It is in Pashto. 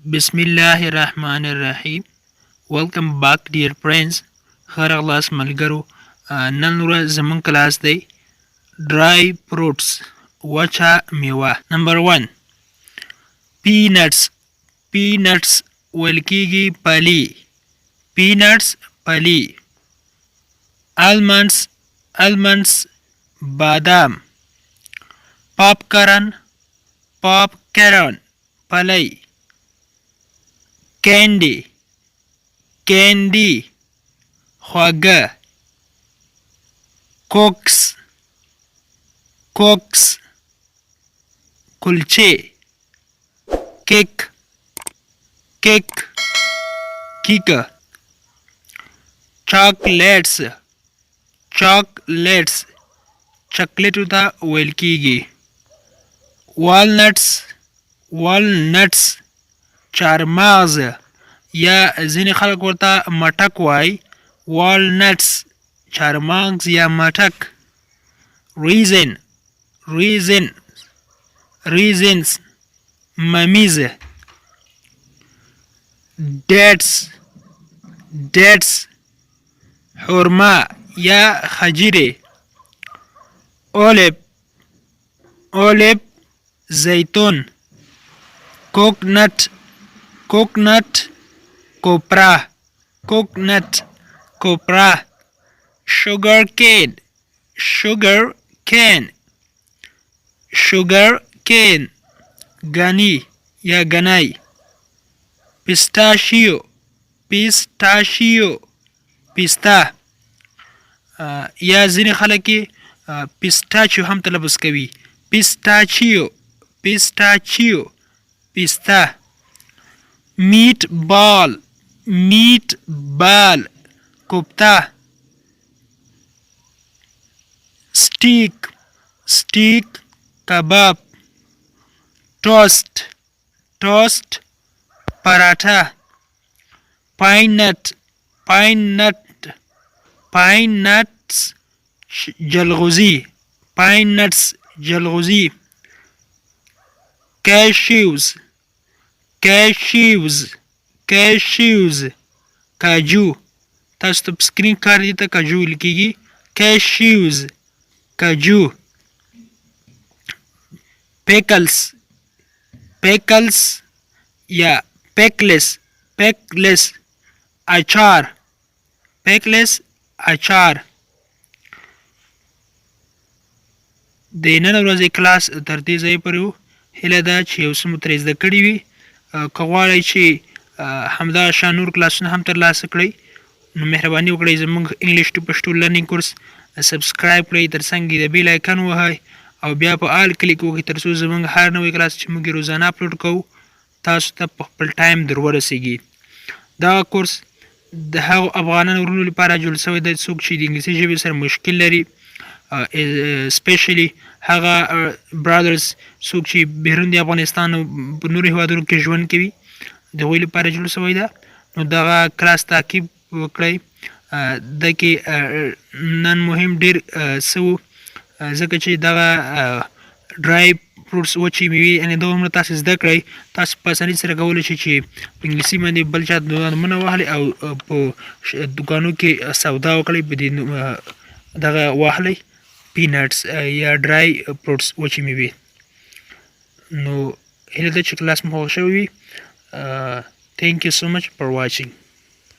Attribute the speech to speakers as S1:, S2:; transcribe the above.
S1: Bismillahirrahmanirrahim. Welcome back dear friends. خرغلاس ملګرو نن ورځ زمون کلاس دی dry fruits وچه میوه. نمبر 1 peanuts ویل کیږي پلی. peanuts پلی. almonds بادام. popcorn پلی. candy خواږه. cokes کلچې. کیکه. chocolates چاکلیټو ته ویل کیږي. walnuts چارمغز یا ځینې خلک ورته مټک وایي. walnuts چارمغز یا مټک. raisins ممیز. dates حرما یا خجیره. olive زیتون. coconut کوپرا. sugar cane غني یا غنای. pistachio پستا یا ځینې خلک پسټاچیو هم تلفظ کوي. pistachio پستا. meatball کوفته. steak کباب. toast پراټه. pine nuts جلغوزي. cashews کاجو. تاسو ته په سکرین کار دي ته کاجو لیکيږي. cashews کاجو. pickles یا pickles اچار. د نن ورځې کلاس تر دې ځای پورې و. هیله ده چې یو څه مو ترې زده کړي وي. که غواړئ چې همدا شان نور کلاسونه هم ترلاسه کړئ نو مهرباني وکړئ زموږ انګلیش ټو پښتو لرنینګ کورس سبسکرایب کړئ، تر څنګ یې د بیل آیکن ووهئ او بیا په آل کلیک وکړئ تر څو زموږ هر نوی کلاس چې موږ یې روزانه اپلوډ کوو تاسو ته په خپل ټایم در ورسیږي. دغه کورس د هغو افغانانو وروڼو لپاره جوړ شوی دی څوک چې د انګلیسي ژبې سره مشکل لري، اسپیشلی هغه برادرز څوک چې بیرون د افغانستان او په نورو هیوادونو کې ژوند کوي د هغوی لپاره جوړ شوی ده. نو دغه کلاس تعقیب وکړئ. د کې نن مهم ډېر څه و ځکه چې دغه ډرای فروټس وچې میوې یعنې دا عمره تاسو زده کړئ. تاسو په اسانۍ سره کولی شئ چې په انګلیسي باندې بل چا نومونه واخلئ او په دوکانو کې سودا وکړئ په دې دغه واخلئ peanuts یا ډرای فروټس وچې میوې. نو هیله ده چې کلاس مو خوښ شوی وي. Thank you so much for watching.